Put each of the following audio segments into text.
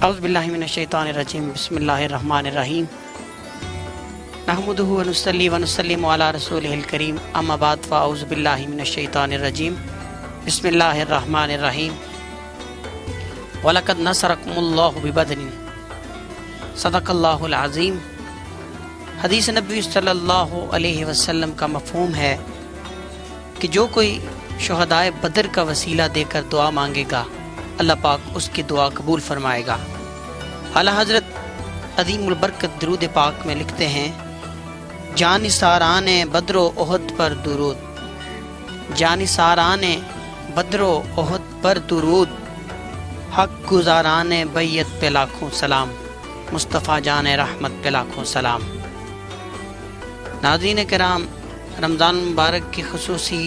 اعوذ باللہ من الشیطان الرجیم بسم اللہ الرحمن الرحیم نحمدہ ونصلی ونسلم علی رسولہ الکریم اما بعد فاعوذ باللہ من الشیطان الرجیم بسم اللہ الرحمن الرحیم وَلَقَدْ نَصَرَكُمُ اللَّهُ بِبَدْرٍ صدق اللہ العظیم۔ حدیث نبوی صلی اللہ علیہ وسلم کا مفہوم ہے کہ جو کوئی شہدائے بدر کا وسیلہ دے کر دعا مانگے گا اللہ پاک اس کی دعا قبول فرمائے گا۔ اعلیٰ حضرت عظیم البرکت درود پاک میں لکھتے ہیں، جان ساران بدر و احد پر درود، جان ساران بدر و احد پر درود، حق گزاران بیت پہ لاکھوں سلام، مصطفیٰ جان رحمت پہ لاکھوں سلام۔ ناظرین کرام، رمضان مبارک کی خصوصی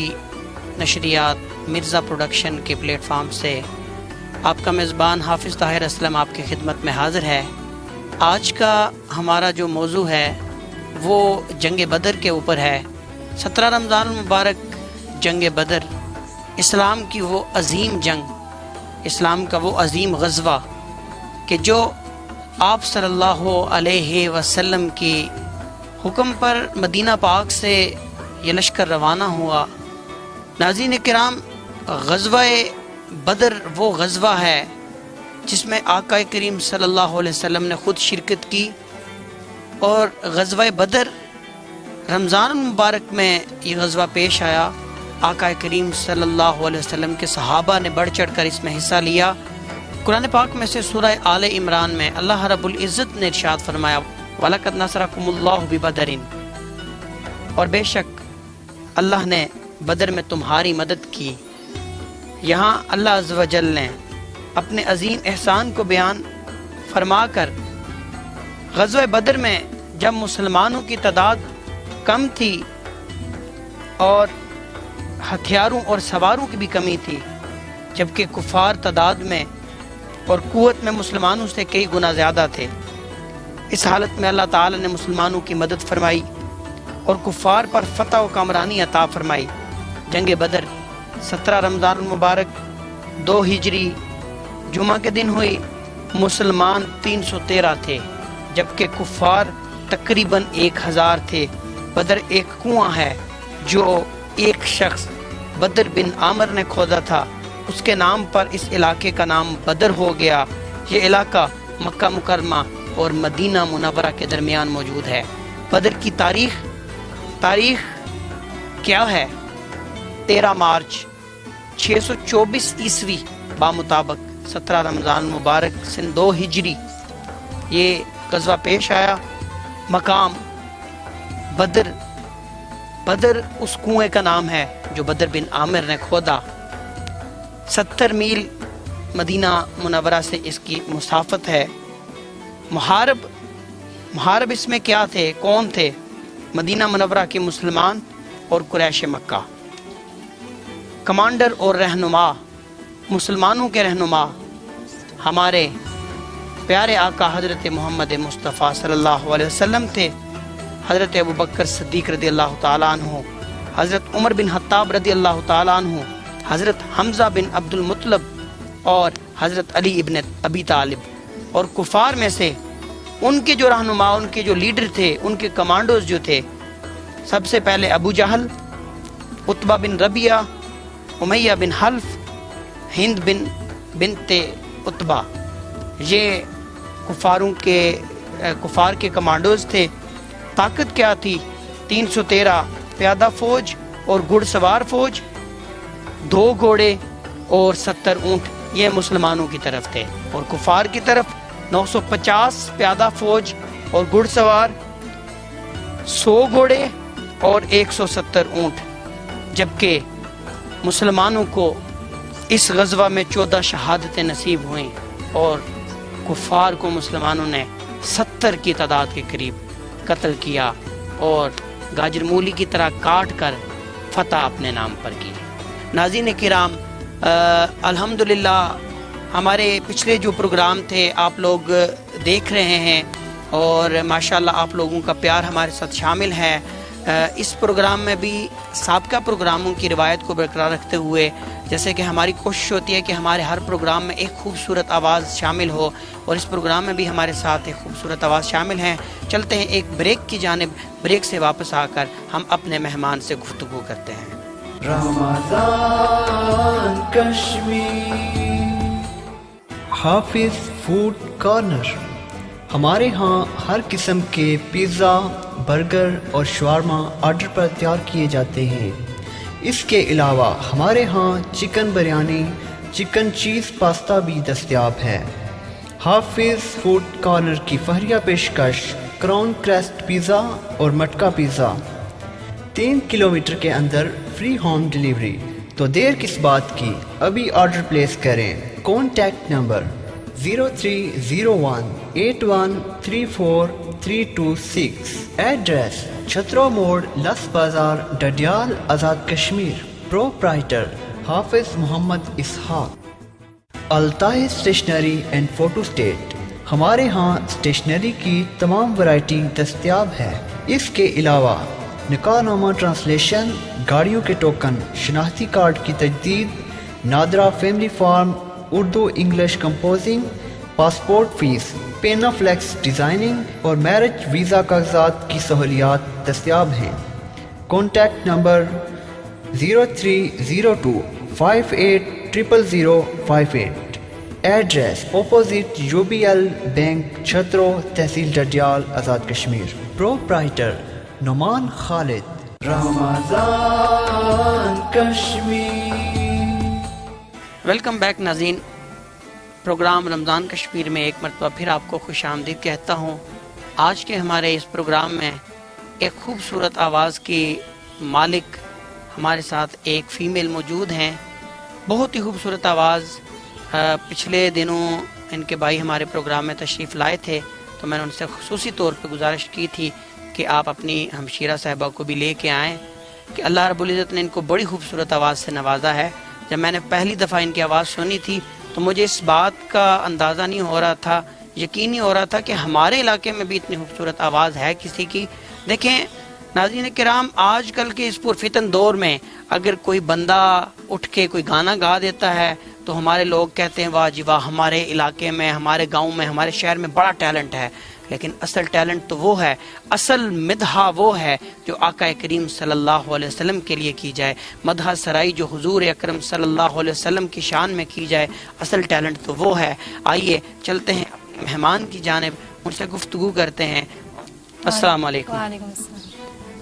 نشریات مرزا پروڈکشن کے پلیٹ فارم سے آپ کا میزبان حافظ طاہر اسلم آپ کی خدمت میں حاضر ہے۔ آج کا ہمارا جو موضوع ہے وہ جنگ بدر کے اوپر ہے۔ 17 رمضان المبارک جنگ بدر، اسلام کی وہ عظیم جنگ، اسلام کا وہ عظیم غزوہ کہ جو آپ صلی اللہ علیہ وسلم کی حکم پر مدینہ پاک سے یہ لشکر روانہ ہوا۔ ناظرین کرام، غزوہ بدر وہ غزوہ ہے جس میں آقا کریم صلی اللہ علیہ وسلم نے خود شرکت کی، اور غزوہ بدر رمضان المبارک میں یہ غزوہ پیش آیا۔ آقا کریم صلی اللہ علیہ وسلم کے صحابہ نے بڑھ چڑھ کر اس میں حصہ لیا۔ قرآن پاک میں سے سورہ آل عمران میں اللہ رب العزت نے ارشاد فرمایا، وَلَقَدْ نَصَرَكُمُ اللَّهُ بِبَدْرٍ، اور بے شک اللہ نے بدر میں تمہاری مدد کی۔ یہاں اللہ عز و جل نے اپنے عظیم احسان کو بیان فرما کر غزوہ بدر میں جب مسلمانوں کی تعداد کم تھی اور ہتھیاروں اور سواروں کی بھی کمی تھی، جبکہ کفار تعداد میں اور قوت میں مسلمانوں سے کئی گنا زیادہ تھے، اس حالت میں اللہ تعالی نے مسلمانوں کی مدد فرمائی اور کفار پر فتح و کامرانی عطا فرمائی۔ جنگ بدر 17 رمضان المبارک 2 ہجری جمعہ کے دن ہوئی۔ مسلمان 313 تھے جبکہ کفار تقریباً 1000 تھے۔ بدر ایک کنواں ہے جو ایک شخص بدر بن عامر نے کھودا تھا، اس کے نام پر اس علاقے کا نام بدر ہو گیا۔ یہ علاقہ مکہ مکرمہ اور مدینہ منورہ کے درمیان موجود ہے۔ بدر کی تاریخ کیا ہے؟ 13 مارچ 624 عیسوی بامطابق 17 رمضان مبارک سن 2 ہجری یہ غزوہ پیش آیا۔ مقام بدر اس کنویں کا نام ہے جو بدر بن عامر نے کھودا۔ 70 میل مدینہ منورہ سے اس کی مسافت ہے۔ محارب اس میں کیا تھے، کون تھے؟ مدینہ منورہ کے مسلمان اور قریش مکہ۔ کمانڈر اور رہنما، مسلمانوں کے رہنما ہمارے پیارے آقا حضرت محمد مصطفیٰ صلی اللہ علیہ وسلم تھے۔ حضرت ابوبکر صدیق رضی اللہ تعالیٰ عنہ، حضرت عمر بن خطاب رضی اللہ تعالیٰ عنہ، حضرت حمزہ بن عبد المطلب اور حضرت علی ابن ابی طالب۔ اور کفار میں سے ان کے جو رہنما، ان کے جو لیڈر تھے، ان کے کمانڈوز جو تھے، سب سے پہلے ابو جہل، عتبہ بن ربیعہ، امیہ بن حلف، ہند بنت عتبہ، یہ کفار کے کمانڈوز تھے۔ طاقت کیا تھی؟ 313 پیادہ فوج اور گھڑ سوار فوج، 2 گھوڑے اور 70 اونٹ، یہ مسلمانوں کی طرف تھے، اور کفار کی طرف 950 پیادہ فوج اور گھڑ سوار، 100 گھوڑے اور 170 اونٹ۔ جبکہ مسلمانوں کو اس غزوہ میں 14 شہادتیں نصیب ہوئیں، اور کفار کو مسلمانوں نے 70 کی تعداد کے قریب قتل کیا اور گاجر مولی کی طرح کاٹ کر فتح اپنے نام پر کی۔ ناظرین کرام، الحمدللہ ہمارے پچھلے جو پروگرام تھے آپ لوگ دیکھ رہے ہیں، اور ماشاءاللہ آپ لوگوں کا پیار ہمارے ساتھ شامل ہے۔ اس پروگرام میں بھی سابقہ پروگراموں کی روایت کو برقرار رکھتے ہوئے جیسے کہ ہماری کوشش ہوتی ہے کہ ہمارے ہر پروگرام میں ایک خوبصورت آواز شامل ہو، اور اس پروگرام میں بھی ہمارے ساتھ ایک خوبصورت آواز شامل ہیں۔ چلتے ہیں ایک بریک کی جانب، بریک سے واپس آ کر ہم اپنے مہمان سے گفتگو کرتے ہیں۔ رمضان کشمیر حافظ فوڈ کارنر۔ ہمارے ہاں ہر قسم کے پیزا، برگر اور شاورما آرڈر پر تیار کیے جاتے ہیں۔ اس کے علاوہ ہمارے ہاں چکن بریانی، چکن چیز پاستا بھی دستیاب ہے۔ حافظ فوڈ کارنر کی فہریہ پیشکش کراؤن کریسٹ پیزا اور مٹکا پیزا، 3 کلومیٹر کے اندر فری ہوم ڈیلیوری۔ تو دیر کس بات کی، ابھی آرڈر پلیس کریں۔ Contact number 030181343226۔ ایڈریس چھترو موڑ، لس بازار، Dadyal, Azad Kashmir. Proprietor Hafiz Muhammad Ishaq. Altaf stationery and photo state. ہمارے ہاں اسٹیشنری کی تمام ورائٹی دستیاب ہے۔ اس کے علاوہ نکاح نامہ ٹرانسلیشن، گاڑیوں کے ٹوکن، شناختی کارڈ کی تجدید، NADRA family form, Urdu English composing, passport fees, panaflex designing اور میرج ویزا کاغذات کی سہولیات دستیاب ہیں۔ Contact number 0302580058۔ Address opposite UBL bank, Chhatro, تحصیل Dadyal, Azad Kashmir. Proprietor Noman Khalid. Ramzan Kashmir. Welcome back ناظرین، پروگرام رمضان کشمیر میں ایک مرتبہ پھر آپ کو خوش آمدید کہتا ہوں۔ آج کے ہمارے اس پروگرام میں ایک خوبصورت آواز کی مالک ہمارے ساتھ ایک فیمیل موجود ہیں، بہت ہی خوبصورت آواز۔ پچھلے دنوں ان کے بھائی ہمارے پروگرام میں تشریف لائے تھے، تو میں نے ان سے خصوصی طور پہ گزارش کی تھی کہ آپ اپنی ہمشیرہ صاحبہ کو بھی لے کے آئیں، کہ اللہ رب العزت نے ان کو بڑی خوبصورت آواز سے نوازا ہے۔ جب میں نے پہلی دفعہ ان کی آواز سنی تھی تو مجھے اس بات کا اندازہ نہیں ہو رہا تھا، یقین نہیں ہو رہا تھا کہ ہمارے علاقے میں بھی اتنی خوبصورت آواز ہے کسی کی۔ دیکھیں ناظرین کرام، آج کل کے اس پرفتن دور میں اگر کوئی بندہ اٹھ کے کوئی گانا گا دیتا ہے تو ہمارے لوگ کہتے ہیں واہ جی واہ، ہمارے علاقے میں، ہمارے گاؤں میں، ہمارے شہر میں بڑا ٹیلنٹ ہے۔ لیکن اصل ٹیلنٹ تو وہ ہے، اصل مدحہ وہ ہے جو آقا کریم صلی اللہ علیہ وسلم کے لیے کی جائے، مدحہ سرائی جو حضور اکرم صلی اللہ علیہ وسلم کی شان میں کی جائے، اصل ٹیلنٹ تو وہ ہے۔ آئیے چلتے ہیں اپنے مہمان کی جانب، ان سے گفتگو کرتے ہیں۔ السلام علیکم۔ وعلیکم السلام۔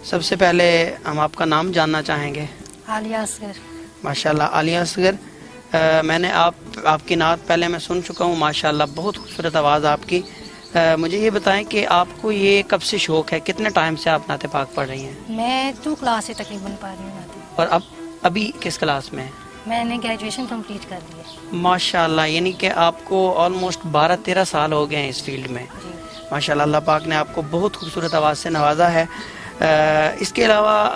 سب سے پہلے ہم آپ کا نام جاننا چاہیں گے۔ عالیہ اصغر۔ ماشاءاللہ عالیہ اصغر، میں نے آپ کی نعت پہلے میں سن چکا ہوں، ماشاءاللہ بہت خوبصورت آواز آپ کی۔ مجھے یہ بتائیں کہ آپ کو یہ کب سے شوق ہے، کتنے ٹائم سے آپ نعت پاک پڑھ رہی ہیں؟ میں 2 کلاس سے تقریباً پڑھ رہی ہوں۔ اور ابھی کس کلاس میں ہیں؟ میں نے گریجویشن کمپلیٹ کر لی ہے۔ ماشاءاللہ، یعنی کہ آپ کو آلموسٹ 12-13 سال ہو گئے ہیں اس فیلڈ میں۔ جی ماشاءاللہ، اللہ پاک نے آپ کو بہت خوبصورت آواز سے نوازا ہے۔ اس کے علاوہ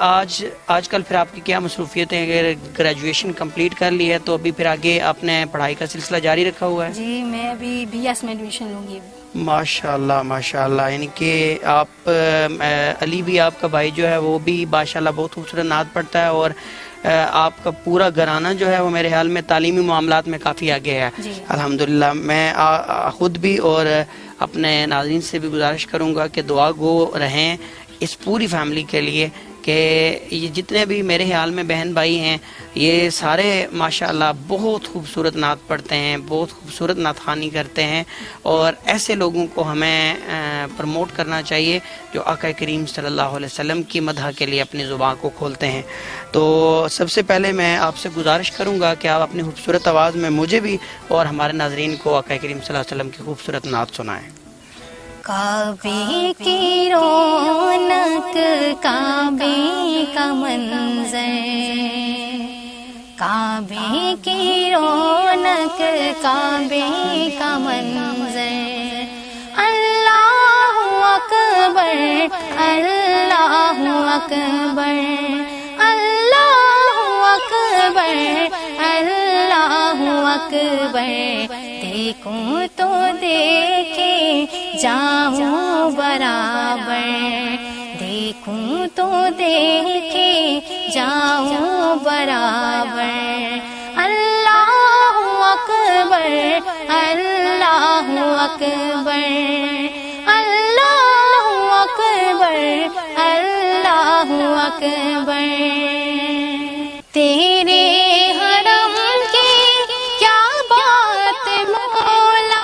آج کل پھر آپ کی کیا مصروفیتیں؟ اگر گریجویشن کمپلیٹ کر لی ہے تو ابھی پھر آگے آپ نے پڑھائی کا سلسلہ جاری رکھا ہوا ہے؟ جی، میں ابھی BS میں ایڈمیشن لوں گی۔ ماشاءاللہ ماشاءاللہ، یعنی کہ آپ علی بھی آپ کا بھائی جو ہے وہ بھی ماشاءاللہ بہت خوبصورت نعت پڑھتا ہے، اور آپ کا پورا گھرانہ جو ہے وہ میرے خیال میں تعلیمی معاملات میں کافی آگے ہے۔ جی الحمدللہ، میں خود بھی اور اپنے ناظرین سے بھی گزارش کروں گا کہ دعا گو رہیں اس پوری فیملی کے لیے، کہ یہ جتنے بھی میرے خیال میں بہن بھائی ہیں یہ سارے ماشاءاللہ بہت خوبصورت نعت پڑھتے ہیں، بہت خوبصورت نعت خوانی کرتے ہیں، اور ایسے لوگوں کو ہمیں پروموٹ کرنا چاہیے جو آقا کریم صلی اللہ علیہ وسلم کی مدح کے لیے اپنی زبان کو کھولتے ہیں۔ تو سب سے پہلے میں آپ سے گزارش کروں گا کہ آپ اپنی خوبصورت آواز میں مجھے بھی اور ہمارے ناظرین کو آقا کریم صلی اللہ علیہ وسلم کی خوبصورت نعت سنائیں۔ کعبے کی رونق، کعبے کا منظر، کعبے کی رونق، کعبے کا منظر، اللہ اکبر، اللہ اکبر، اللہ اکبر، اللہ اکبر، دیکھوں تو دیکھے جاؤں برابر، دیکھوں تو دیکھے جاؤں برابر، اکبر اللہ اکبر اللہ اکبر اللہ اکبر تیرے حرم کی کیا بات مولا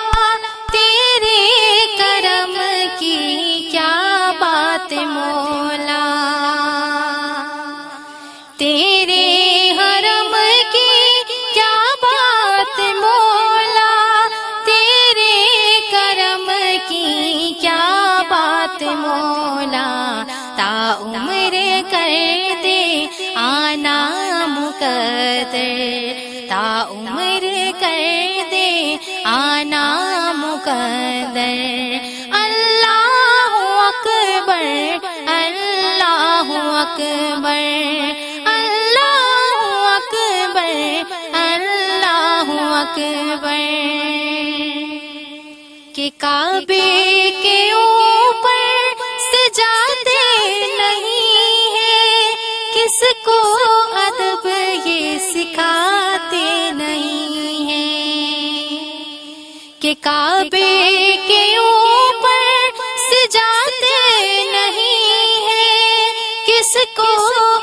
تیرے کرم کی کیا بات مولا تیرے حرم کی کیا بات مولا تیرے کرم کی کیا بات مولا تا عمر کر دے آنا مقدر تا عمر کر دے آنا مقدر اللہ اکبر اللہ اکبر اللہ اکبر اللہ اکبر کہ کعبے کے اوپر سجادے نہیں ہیں کس کو ادب یہ سکھاتے نہیں ہیں کہ کعبے کے اوپر سجادے نہیں ہیں کس کو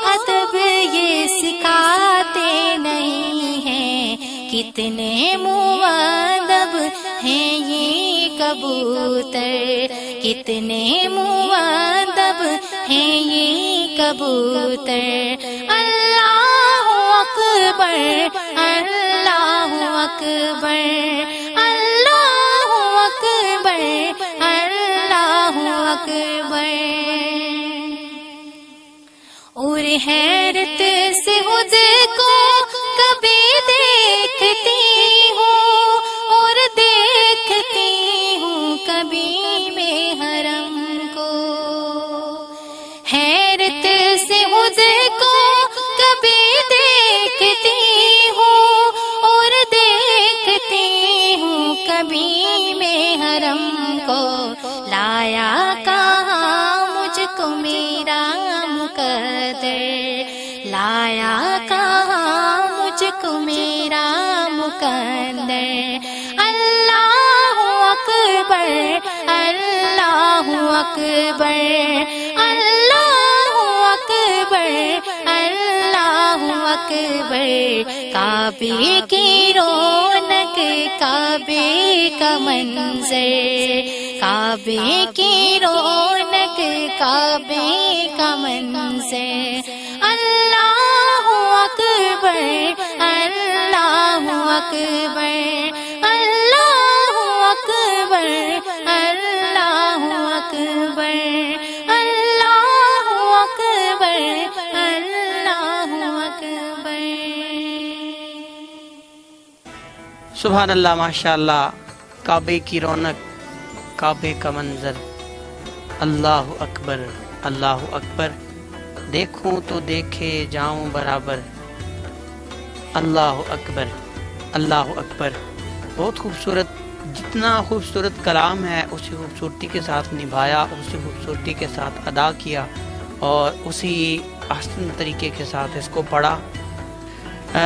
ادب یہ سکھاتے نہیں ہیں کتنے مؤدب ہیں یہ کبوتر کتنے مؤدب ہیں یہ کبوتر اللہ اکبر اللہ اکبر اللہ اکبر اللہ اکبر اور حیرت سے خود کو کبھی دیکھتی ہوں اور دیکھتی ہوں کبھی میں حرم کو حیرت سے خود کو کبھی دیکھتی ہوں اور دیکھتی ہوں کبھی میں حرم کو لایا کہاں مجھ کو میرا مقدر لایا کہاں مجھ کو میرا مقدر اللہ اکبر اللہ اکبر اللہ اکبر اللہ اکبر کعبے کی رونق کعبے کا منظر کعبے کی رونق کعبے کا منظر اللہ اکبر اللہ اکبر اللہ اکبر اللہ اکبر اللہ اکبر اللہ اکبر سبحان اللہ ماشاء اللہ کعبے کی رونق کعبے کا منظر اللہ اکبر دیکھوں تو دیکھے جاؤں برابر اللہ اکبر بہت خوبصورت جتنا خوبصورت کلام ہے اسی خوبصورتی کے ساتھ نبھایا اسی خوبصورتی کے ساتھ ادا کیا اور اسی احسن طریقے کے ساتھ اس کو پڑھا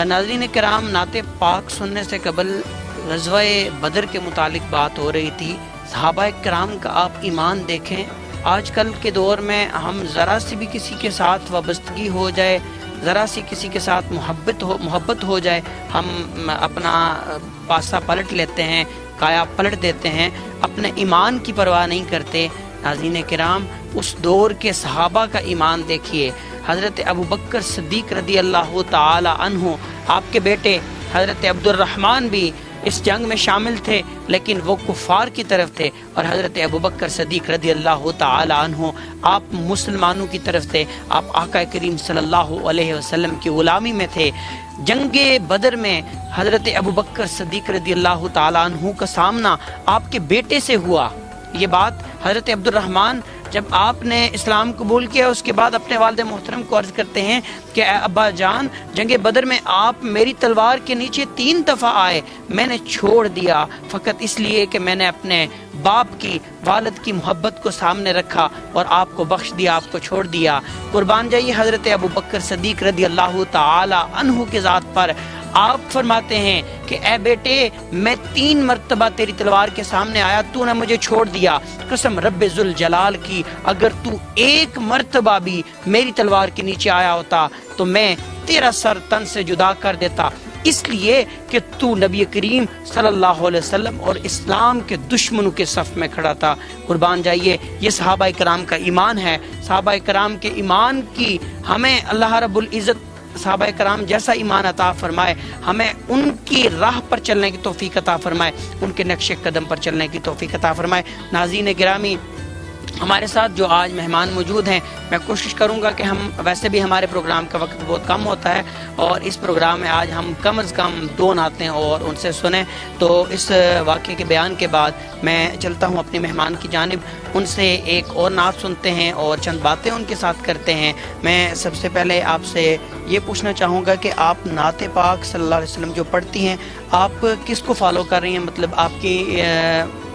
ناظرین کرام نعت پاک سننے سے قبل غزوہ بدر کے متعلق بات ہو رہی تھی صحابہ کرام کا آپ ایمان دیکھیں آج کل کے دور میں ہم ذرا سی بھی کسی کے ساتھ وابستگی ہو جائے ذرا سی کسی کے ساتھ محبت ہو جائے ہم اپنا پاسا پلٹ لیتے ہیں کایا پلٹ دیتے ہیں اپنے ایمان کی پرواہ نہیں کرتے ناظرین کرام اس دور کے صحابہ کا ایمان دیکھیے حضرت ابوبکر صدیق رضی اللہ تعالی عنہ آپ کے بیٹے حضرت عبد الرحمن بھی اس جنگ میں شامل تھے لیکن وہ کفار کی طرف تھے اور حضرت ابوبکر صدیق رضی اللہ تعالی عنہ آپ مسلمانوں کی طرف تھے آپ آقا کریم صلی اللہ علیہ وسلم کی غلامی میں تھے جنگ بدر میں حضرت ابوبکر صدیق رضی اللہ تعالی عنہ کا سامنا آپ کے بیٹے سے ہوا یہ بات حضرت عبد الرحمن جب آپ نے اسلام قبول کیا اس کے بعد اپنے والد محترم کو عرض کرتے ہیں کہ اے ابا جان جنگ بدر میں آپ میری تلوار کے نیچے 3 دفعہ آئے میں نے چھوڑ دیا فقط اس لیے کہ میں نے اپنے باپ کی والد کی محبت کو سامنے رکھا اور آپ کو بخش دیا آپ کو چھوڑ دیا قربان جائیے حضرت ابوبکر صدیق رضی اللہ تعالی عنہ کی ذات پر آپ فرماتے ہیں کہ اے بیٹے میں 3 مرتبہ تیری تلوار کے سامنے آیا، تو نے مجھے چھوڑ دیا، قسم رب ذوالجلال کی اگر تو 1 مرتبہ بھی میری تلوار کے نیچے آیا ہوتا تو میں تیرا سر تن سے جدا کر دیتا، اس لیے کہ تو نبی کریم صلی اللہ علیہ وسلم اور اسلام کے دشمنوں کے صف میں کھڑا تھا۔ قربان جائیے، یہ صحابہ کرام کا ایمان ہے۔ صحابہ کرام کے ایمان کی ہمیں اللہ رب العزت صحابہ کرام جیسا ایمان عطا فرمائے، ہمیں ان کی راہ پر چلنے کی توفیق عطا فرمائے، ان کے نقش قدم پر چلنے کی توفیق عطا فرمائے۔ ناظرین گرامی، ہمارے ساتھ جو آج مہمان موجود ہیں، میں کوشش کروں گا کہ ہم ویسے بھی ہمارے پروگرام کا وقت بہت کم ہوتا ہے اور اس پروگرام میں آج ہم کم از کم 2 نعتیں اور ان سے سنیں، تو اس واقعے کے بیان کے بعد میں چلتا ہوں اپنے مہمان کی جانب، ان سے ایک اور نعت سنتے ہیں اور چند باتیں ان کے ساتھ کرتے ہیں۔ میں سب سے پہلے آپ سے یہ پوچھنا چاہوں گا کہ آپ نعت پاک صلی اللہ علیہ وسلم جو پڑھتی ہیں، آپ کس کو فالو کر رہی ہیں؟ مطلب آپ کی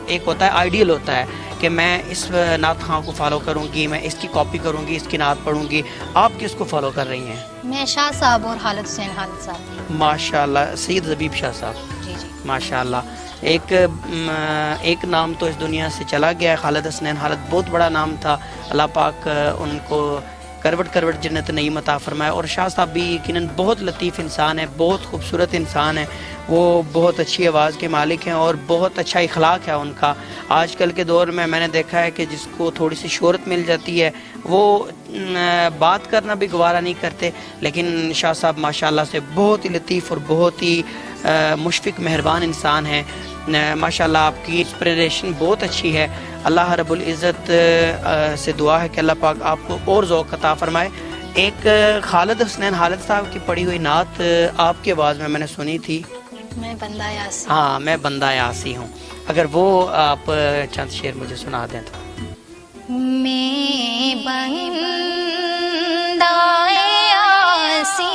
ایک ہوتا ہے آئیڈیل ہوتا ہے کہ میں اس نعت خواں کو فالو کروں گی، میں اس کی کاپی کروں گی، اس کی نعت پڑھوں گی، آپ کس کو فالو کر رہی ہیں؟ میں شاہ صاحب اور خالد حسین خالد صاحب۔ ماشاءاللہ، سید زبیب شاہ صاحب، جی جی ماشاءاللہ۔ ایک نام تو اس دنیا سے چلا گیا ہے، خالد حسنین خالد، بہت بڑا نام تھا، اللہ پاک ان کو کروٹ کروٹ جنت نعیم عطا فرمائے۔ اور شاہ صاحب بھی یقیناً بہت لطیف انسان ہے، بہت خوبصورت انسان ہے، وہ بہت اچھی آواز کے مالک ہیں اور بہت اچھا اخلاق ہے ان کا۔ آج کل کے دور میں نے دیکھا ہے کہ جس کو تھوڑی سی شہرت مل جاتی ہے وہ بات کرنا بھی گوارا نہیں کرتے، لیکن شاہ صاحب ماشاءاللہ سے بہت ہی لطیف اور بہت ہی مشفق مہربان انسان ہیں۔ ماشاءاللہ آپ کی انسپریشن بہت اچھی ہے۔ اللہ رب العزت سے دعا ہے کہ اللہ پاک آپ کو اور ذوق عطا فرمائے۔ ایک خالد حسنین خالد صاحب کی پڑھی ہوئی نعت آپ کی آواز میں نے سنی تھی، میں بندہ یاسی۔ ہاں، میں بندہ یاسی ہوں، اگر وہ آپ چند شعر مجھے سنا دیں تو۔ میں بندہ یاسی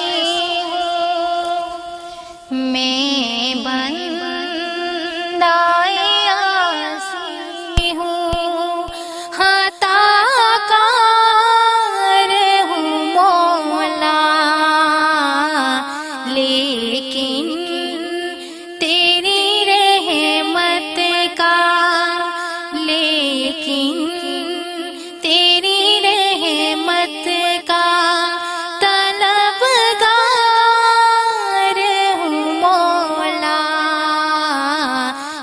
ہوں، میں بندہ یاسی ہوں، خطا کار ہوں مولا، لیکن تیری رحمت کا، لیکن تیری رحمت کا طلبگار ہوں مولا،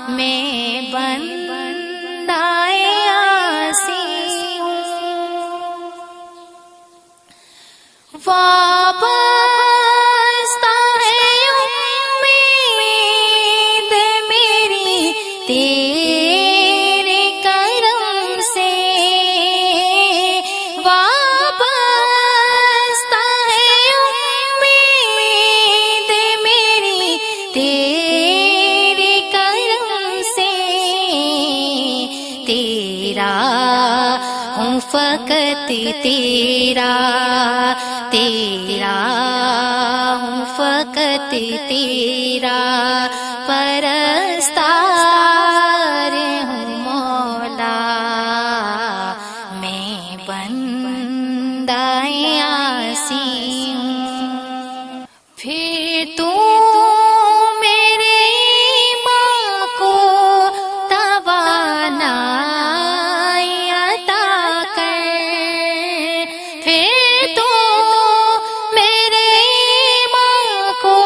میں بندہ یاسی ہوں، وابستہ ہے امید میری تیرے کرم سے، وابستہ ہے امید میری تیرے کرم سے، تیرا ہوں فقط تیرا، تیرا ہوں فقط تیرا پرستار ہوں مولا، میں بندہ یاسی ہوں، پھر تو میرے ایمان کو توانائی عطا کر، پھر تو میرے ایمان کو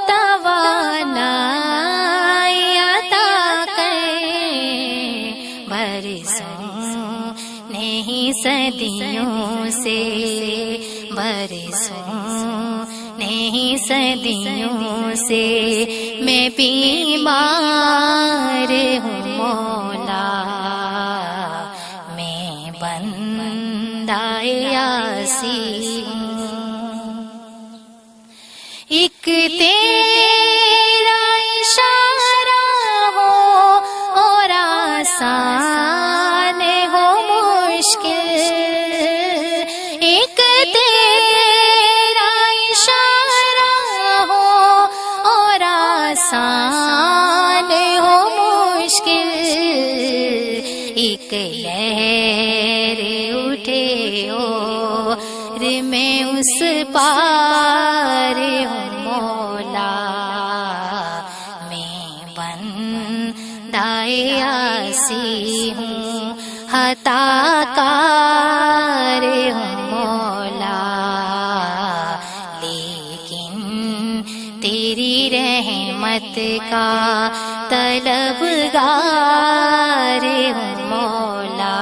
توانائی عطا کر، برسوں نہیں صدیوں سے، برسوں نہیں صدیوں سے میں بیمار ہوں مولا، میں بندہ یاسی ہوں، ایک تیرا اشارہ ہو اور آسان ہو مشکل، ایک تیرا اشارہ ہو اور آسان ہو مشکل، ایک لہر اٹھے اور میں اس پار ہوں مولا، بندائے آسی ہوں، خطا کار ہوں مولا، لیکن تیری رحمت کا طلبگار ہوں مولا،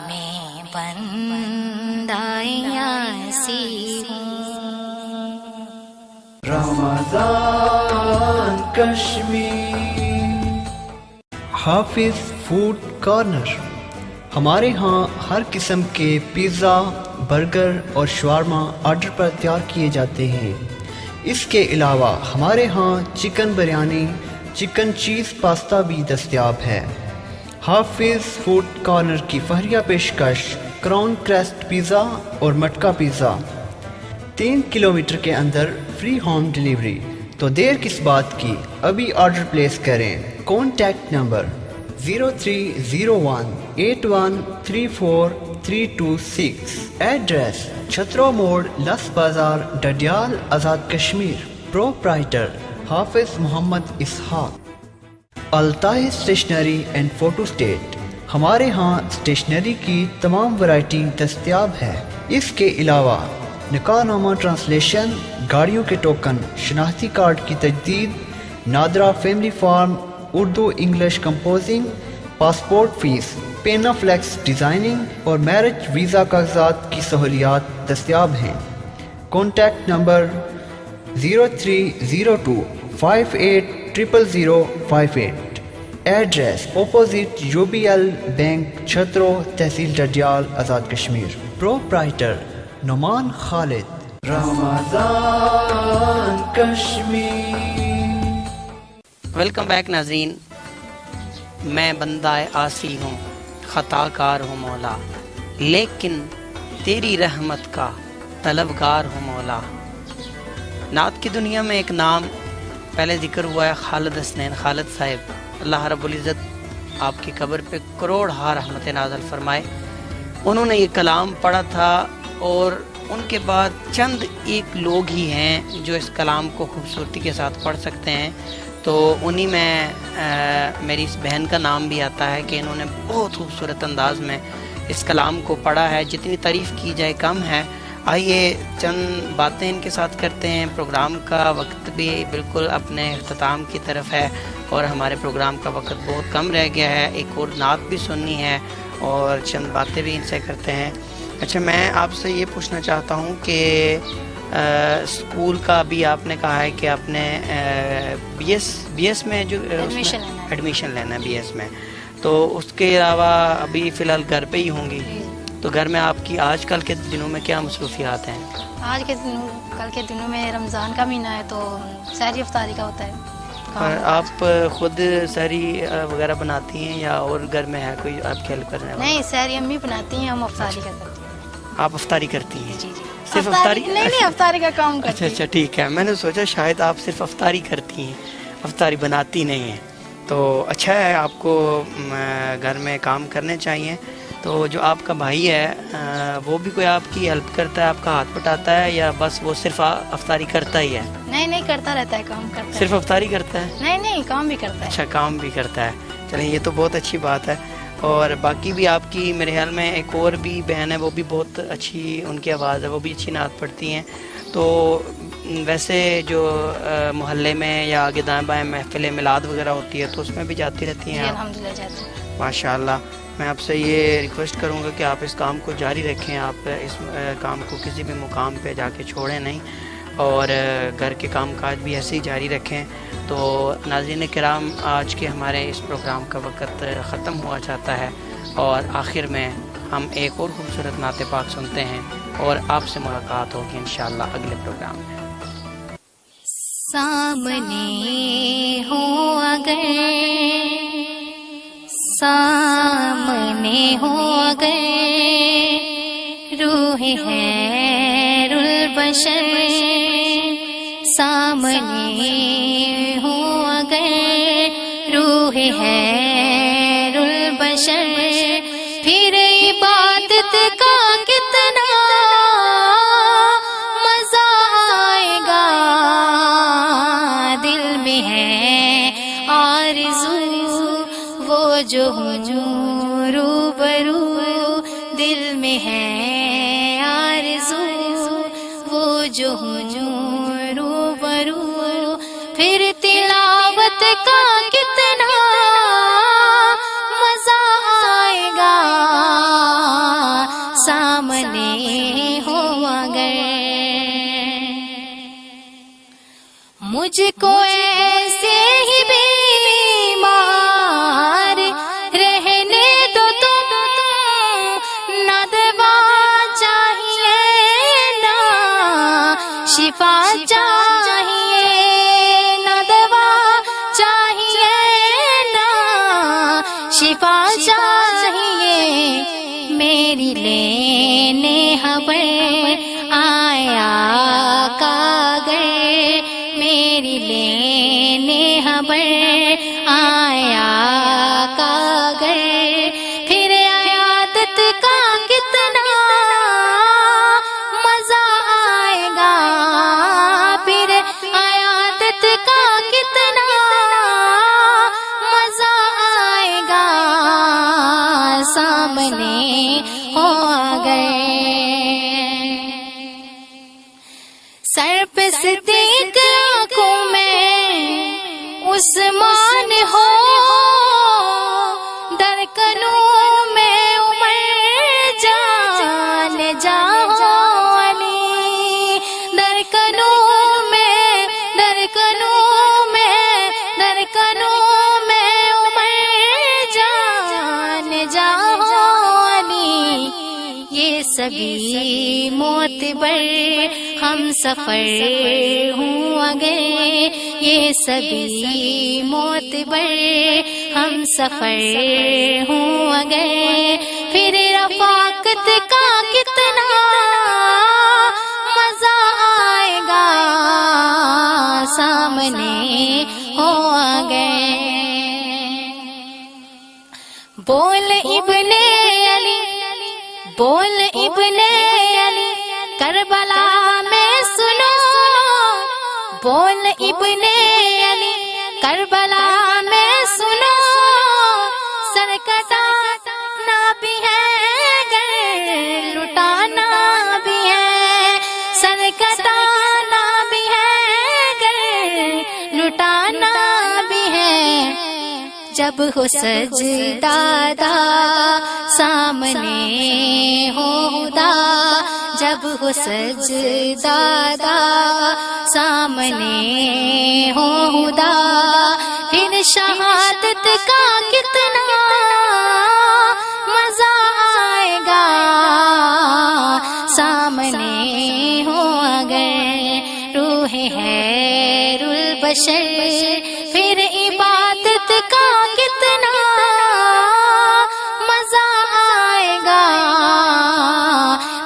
میں بندائے آسی ہوں۔ رمضان کشمیر حافظ فوڈ کارنر۔ ہمارے ہاں ہر قسم کے پیزا، برگر اور شاورما آرڈر پر تیار کیے جاتے ہیں۔ اس کے علاوہ ہمارے ہاں چکن بریانی، چکن چیز پاستا بھی دستیاب ہے۔ حافظ فوڈ کارنر کی فہریہ پیشکش کراؤن کریسٹ پیزا اور مٹکا پیزا، 3 کلومیٹر کے اندر فری ہوم ڈیلیوری۔ تو دیر کس بات کی، ابھی آرڈر پلیس کریں۔ کانٹیکٹ نمبر 030181343226، ایڈریس چھترو موڑ، لس بازار، Dadyal, Azad Kashmir, proprietor Hafiz Muhammad Ishaq. Altaf stationery and photo state, ہمارے ہاں اسٹیشنری کی تمام ورائٹی دستیاب ہے۔ اس کے علاوہ نکاح نامہ ٹرانسلیشن، گاڑیوں کے ٹوکن، شناختی کارڈ کی تجدید، NADRA family form, Urdu English composing, passport fees, panaflex designing اور میرج ویزا کاغذات کی سہولیات دستیاب ہیں۔ Contact number 0302580058، address opposite UBL bank, Chhatro, تحصیل Dadyal, Azad Kashmir, proprietor Noman Khalid. Ramzan Kashmir. Welcome back ناظرین، میں بندہ آسی ہوں، خطا کار ہوں مولا، لیکن تیری رحمت کا طلبگار ہوں مولا۔ نعت کی دنیا میں ایک نام پہلے ذکر ہوا ہے، خالد حسنین خالد صاحب، اللہ رب العزت آپ کی قبر پہ کروڑ ہا رحمت نازل فرمائے۔ انہوں نے یہ کلام پڑھا تھا اور ان کے بعد چند ایک لوگ ہی ہیں جو اس کلام کو خوبصورتی کے ساتھ پڑھ سکتے ہیں، تو انہی میں میری اس بہن کا نام بھی آتا ہے کہ انہوں نے بہت خوبصورت انداز میں اس کلام کو پڑھا ہے، جتنی تعریف کی جائے کم ہے۔ آئیے چند باتیں ان کے ساتھ کرتے ہیں۔ پروگرام کا وقت بھی بالکل اپنے اختتام کی طرف ہے اور ہمارے پروگرام کا وقت بہت کم رہ گیا ہے، ایک اور نعت بھی سننی ہے اور چند باتیں بھی ان سے کرتے ہیں۔ اچھا، میں آپ سے یہ پوچھنا چاہتا ہوں کہ اسکول کا بھی آپ نے کہا ہے کہ آپ نے بی ایس میں جو ایڈمیشن لینا ہے BS میں، تو اس کے علاوہ ابھی فی الحال گھر پہ ہی ہوں گی، تو گھر میں آپ کی آج کل کے دنوں میں کیا مصروفیات ہیں؟ آج کے دنوں کل کے دنوں میں رمضان کا مہینہ ہے تو سحری افطاری کا ہوتا ہے۔ اور آپ خود سحری وغیرہ بناتی ہیں یا اور گھر میں ہے کوئی آپ کی ہیلپ کرنے والا؟ نہیں، سحری امی بناتی ہیں، ہم افطاری کرتے ہیں۔ آپ افطاری کرتی ہیں؟ جی جی، صرف افطاری؟ نہیں، افطاری کا کام کرتی ہیں۔ اچھا ٹھیک ہے، میں نے سوچا شاید آپ صرف افطاری کرتی ہیں، افطاری بناتی نہیں ہیں، تو اچھا ہے، آپ کو گھر میں کام کرنے چاہیے۔ تو جو آپ کا بھائی ہے وہ بھی کوئی آپ کی ہیلپ کرتا ہے، آپ کا ہاتھ بٹاتا ہے، یا بس وہ صرف افطاری کرتا ہی ہے؟ نہیں، کرتا رہتا ہے، کام کرتا ہے۔ صرف افطاری کرتا ہے؟ نہیں، کام بھی کرتا ہے۔ اچھا، کام بھی کرتا ہے، چلیں یہ تو بہت اچھی بات ہے۔ اور باقی بھی آپ کی میرے خیال میں ایک اور بھی بہن ہے، وہ بھی بہت اچھی ان کی آواز ہے، وہ بھی اچھی نعت پڑھتی ہیں۔ تو ویسے جو محلے میں یا آگے دائیں بائیں محفل میلاد وغیرہ ہوتی ہے تو اس میں بھی جاتی رہتی ہیں؟ الحمدللہ جاتی ہیں ماشاء اللہ۔ میں آپ سے یہ ریکویسٹ کروں گا کہ آپ اس کام کو جاری رکھیں، آپ اس کام کو کسی بھی مقام پہ جا کے چھوڑیں نہیں، اور گھر کے کام کاج بھی ایسے ہی جاری رکھیں۔ تو ناظرین کرام، آج کے ہمارے اس پروگرام کا وقت ختم ہوا چاہتا ہے، اور آخر میں ہم ایک اور خوبصورت نعت پاک سنتے ہیں اور آپ سے ملاقات ہوگی انشاءاللہ اگلے پروگرام میں۔ سامنے ہو اگر، سامنے ہو اگر روح خیر البشر، سامنے ہو اگر روح خیر البشر، پھر عبادت کا کتنا مزہ آئے گا، دل میں ہے آرزو وہ جو ہوں روبرو دل میں ہے آرزو وہ جو ہوں روبرو پھر تلاوت کا کتنا مزہ آئے گا سامنے ہو اگر مجھ کو ایسے ہی بیمار رہنے دو تم نہ دوا چاہیے نہ شفا چاہیے نہ دوا چاہیے نہ شفا چاہیے میری لینے خبر آیا کاغذ میری لینے خبر آیا کاغذ پھر عیادت کا کتنا مزہ آئے گا پھر عیادت کا کتنا مزہ آئے گا سامنے ہو گئے سر پہ صدیق آنکھوں میں عثمان ہو درکنوں میں عمر جان جہاں علی درکنوں میں عمر جان جہاں علی یہ سبھی معتبر ہم سفر ہوں اگر یہ سبھی معتبر ہم سفر ہوں اگر پھر رفاقت کا کتنا مزہ آئے گا سامنے ہو اگر بول ابن علی بول ابن علی کربلا میں سنو بول ابن علی کربلا میں سنو سر کٹانا بھی ہے گر لٹانا بھی ہے سر کٹانا بھی ہے گر لٹانا بھی ہے جب ہو سجدہ سامنے ہو خدا جب ہو سجدہ سامنے ہو خدا پھر شہادت کا کتنا مزہ آئے گا سامنے ہو اگر روح خیر البشر پھر عبادت کا کتنا مزہ آئے گا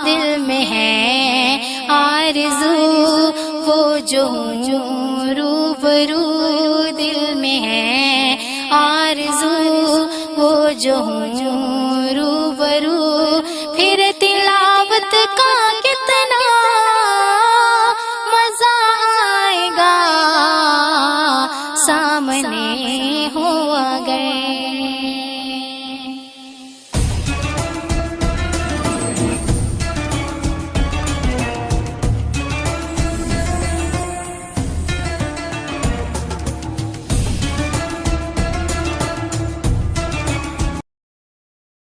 دل میں ہے آرزو وہ جو ہوں روبرو دل میں ہے آرزو وہ جو ہوں روبرو پھر تلاوت کا کتنا مزہ آئے گا سامنے ہو اگر